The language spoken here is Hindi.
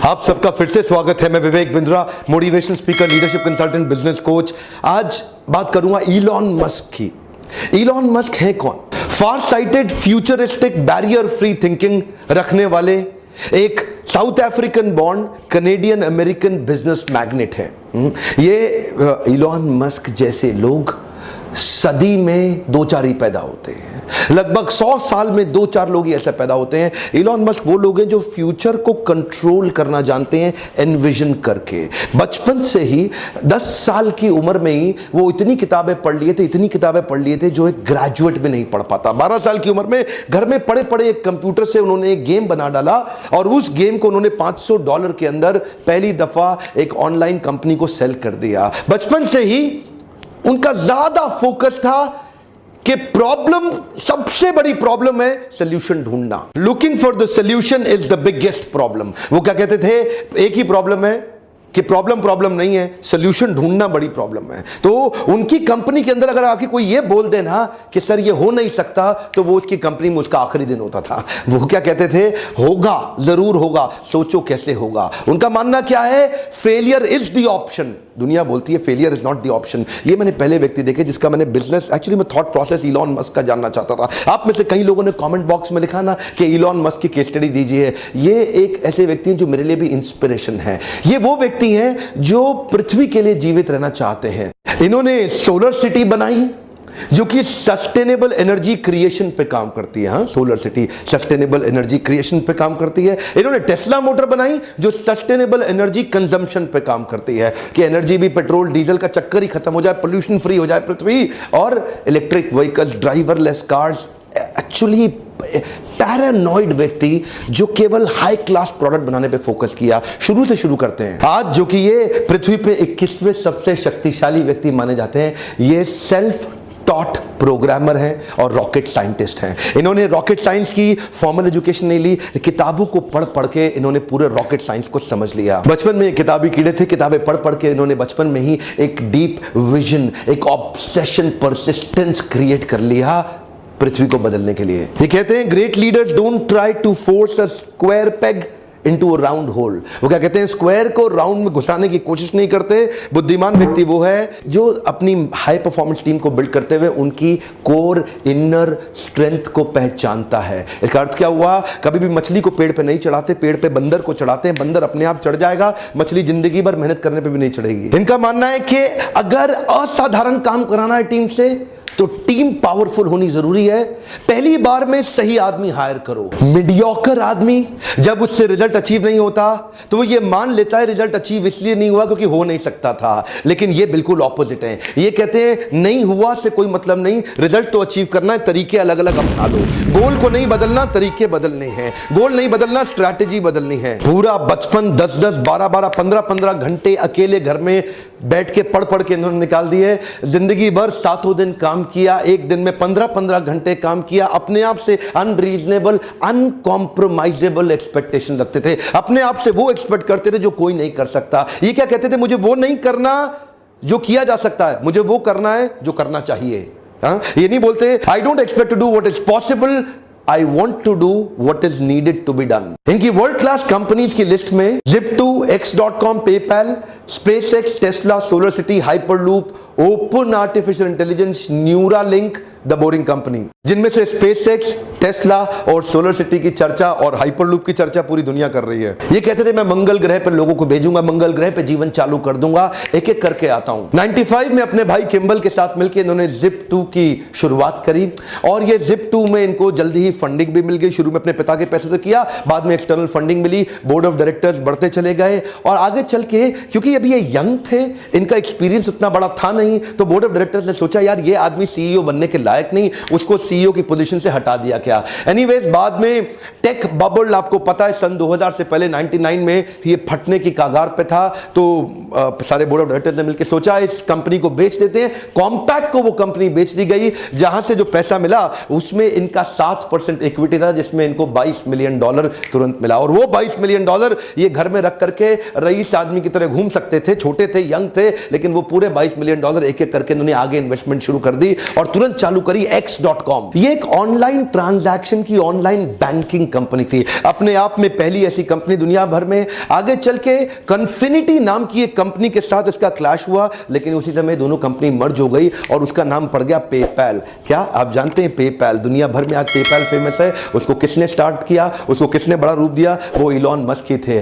आप सबका फिर से स्वागत है। मैं Vivek Bindra, motivation speaker, leadership consultant, business coach. आज बात करूंगा इलॉन मस्क की। इलॉन मस्क है कौन? Far sighted, futuristic, barrier free thinking रखने वाले एक South African born Canadian American business magnate है। ये इलॉन मस्क जैसे लोग सदी में दो चार ही पैदा होते हैं। लगभग 100 साल में दो चार लोग ही ऐसे पैदा होते हैं। इलॉन मस्क वो लोग हैं जो फ्यूचर को कंट्रोल करना जानते हैं, एनविजन करके। बचपन से ही 10 साल की उम्र में ही वो इतनी किताबें पढ़ लिए थे जो एक ग्रेजुएट भी नहीं पढ़ पाता। 12 साल की उम्र में घर में पड़े पड़े एक कंप्यूटर से उन्होंने एक गेम बना डाला और उस गेम को उन्होंने $500 के अंदर पहली दफा एक ऑनलाइन कंपनी को सेल कर दिया। बचपन से ही उनका ज्यादा फोकस था कि प्रॉब्लम, सबसे बड़ी प्रॉब्लम है सोल्यूशन ढूंढना। Looking for the solution is the biggest problem. वो क्या कहते थे? एक ही प्रॉब्लम है कि प्रॉब्लम नहीं है, सोल्यूशन ढूंढना बड़ी प्रॉब्लम है। तो उनकी कंपनी के अंदर अगर आके कोई ये बोल देना कि सर ये हो नहीं सकता, तो वो उसकी कंपनी में उसका आखिरी दिन होता था। वो क्या कहते थे? होगा, जरूर होगा, सोचो कैसे होगा। उनका मानना क्या है? Failure is the option. दुनिया बोलती है failure is not the option. ये मैंने पहले व्यक्ति देखे जिसका मैंने बिजनेस, एक्चुअली मैं थॉट प्रोसेस इलॉन मस्क का जानना चाहता था। आप में से कई लोगों ने कमेंट बॉक्स में लिखा ना कि इलॉन मस्क की केस स्टडी दीजिए। ये एक ऐसे व्यक्ति हैं जो मेरे लिए भी इंस्पिरेशन है। ये वो व्यक्ति हैं जो पृथ्वी के लिए जीवित रहना चाहते हैं। इन्होंने सोलर सिटी बनाई जो कि सस्टेनेबल एनर्जी क्रिएशन पे काम करती है। Solar city sustainable energy creation पे काम करती है। इन्होंने टेस्ला मोटर बनाई जो सस्टेनेबल एनर्जी कंजम्पशन पे काम करती है कि एनर्जी भी पेट्रोल डीजल का चक्कर ही खत्म हो जाए, पोल्यूशन फ्री हो जाए पृथ्वी। और electric vehicles, driverless cars. Actually paranoid व्यक्ति जो केवल हाई क्लास प्रोडक्ट बनाने पे फोकस किया। शुरू से शुरू करते हैं। आज जो कि ये पृथ्वी पे 21वें सबसे शक्तिशाली व्यक्ति माने जाते हैं, ये सेल्फ टॉट प्रोग्रामर हैं और रॉकेट साइंटिस्ट हैं। इन्होंने रॉकेट साइंस की फॉर्मल एजुकेशन नहीं ली, किताबों को पढ़ पढ़ के इन्होंने पूरे रॉकेट साइंस को समझ लिया। बचपन में किताबी कीड़े थे, किताबें पढ़ पढ़ के इन्होंने बचपन में ही एक डीप विजन, एक ऑब्सेशन, परसिस्टेंस क्रिएट कर लिया पृथ्वी को बदलने के लिए। ये कहते हैं great leader don't try to force a square peg into a round hole. वो क्या कहते हैं? स्क्वायर को राउंड में घुसाने की कोशिश नहीं करते। बुद्धिमान व्यक्ति वो है जो अपनी हाई परफॉर्मेंस टीम को बिल्ड करते हुए उनकी कोर इनर स्ट्रेंथ को पहचानता है। इसका अर्थ क्या हुआ? कभी भी मछली को पेड़ पे नहीं चढ़ाते, पेड़ पे बंदर को चढ़ाते हैं। बंदर अपने आप चढ़ जाएगा, मछली जिंदगी भर मेहनत करने पे भी नहीं चढ़ेगी। इनका मानना है कि अगर असाधारण काम कराना है टीम से तो टीम पावरफुल होनी जरूरी है। पहली बार में सही आदमी हायर करो। मीडियोकर आदमी जब उससे रिजल्ट अचीव नहीं होता तो वो ये मान लेता है रिजल्ट अचीव इसलिए नहीं हुआ क्योंकि हो नहीं सकता था। लेकिन ये बिल्कुल ऑपोजिट है। ये कहते हैं नहीं हुआ से कोई मतलब नहीं, रिजल्ट तो अचीव करना है, तरीके अलग अलग अपना लो। गोल को नहीं बदलना, तरीके बदलने हैं। गोल नहीं बदलना, स्ट्रैटेजी बदलनी है। पूरा बचपन 10-10, 12-12, 15-15 घंटे अकेले घर में बैठ के पढ़ पढ़ के इन्होंने निकाल दिए। जिंदगी भर 7 दिन काम किया, एक दिन में 15-15 घंटे काम किया। अपने आप से अनरीजनेबल, अनकॉम्प्रोमाइजेबल एक्सपेक्टेशन रखते थे। अपने आप से वो एक्सपेक्ट करते थे जो कोई नहीं कर सकता। ये क्या कहते थे? मुझे वो नहीं करना जो किया जा सकता है, मुझे वो करना है जो करना चाहिए। ये नहीं बोलते I don't expect to do what is possible, I want to do what is needed to be done। इनकी वर्ल्ड क्लास कंपनीज की लिस्ट में Zip2, X.com, PayPal, SpaceX, Tesla, solar city, hyperloop, open artificial intelligence, Neuralink, the boring company, जिनमें से स्पेसएक्स, टेस्ला और सोलर सिटी की चर्चा और हाइपरलूप की चर्चा पूरी दुनिया कर रही है। ये कहते थे मैं मंगल ग्रह पर लोगों को भेजूंगा, मंगल ग्रह पे जीवन चालू कर दूंगा, एक एक करके आता हूं। 95 में अपने भाई किम्बल के साथ मिलकर इन्होंने Zip2 की शुरुआत करी और ये Zip2 में इनको जल्दी ही फंडिंग भी मिल गई। शुरू में अपने पिता के पैसे से किया, बाद में एक्सटर्नल फंडिंग मिली, बोर्ड ऑफ डायरेक्टर्स बढ़ते चले गए और आगे चल के क्योंकि अभी ये यंग थे, इनका एक्सपीरियंस उतना बड़ा था नहीं, तो बोर्ड ऑफ डायरेक्टर्स ने सोचा यार ये आदमी सीईओ बनने के लायक नहीं, उसको सीईओ की पोजीशन से हटा दिया क्या। एनीवेज बाद में टेक बबल, आपको पता है सन 2000 से पहले 99 में ये फटने की कागार पे था, तो सारे बोर्ड ऑफ डायरेक्टर्स ने मिलकर सोचा इस कंपनी को बेच देते हैं। कॉम्पैक्ट को वो कंपनी बेच दी गई, जहां से जो पैसा मिला उसमें इनका 7% इक्विटी था, जिसमें इनको $22 मिलियन तुरंत मिला। और वो $22 मिलियन ये घर में रख करके रईस आदमी की तरह घूम सकते थे। छोटे थे, यंग थे, लेकिन वो पूरे $22 मिलियन मगर एक एक करके उन्होंने आगे इन्वेस्टमेंट शुरू कर दी और तुरंत चालू करी x.com। ये एक ऑनलाइन ट्रांजैक्शन की ऑनलाइन बैंकिंग कंपनी थी, अपने आप में पहली ऐसी कंपनी दुनिया भर में। आगे चल के कन्फिनिटी नाम की एक कंपनी के साथ इसका क्लैश हुआ, लेकिन उसी समय दोनों कंपनी मर्ज हो गई और उसका नाम पड़ गया पेपैल। क्या आप जानते हैं पेपैल? दुनिया भर में आज पेपैल फेमस है। उसको किसने स्टार्ट किया, उसको किसने बड़ा रूप दिया? वो इलॉन मस्क ही थे।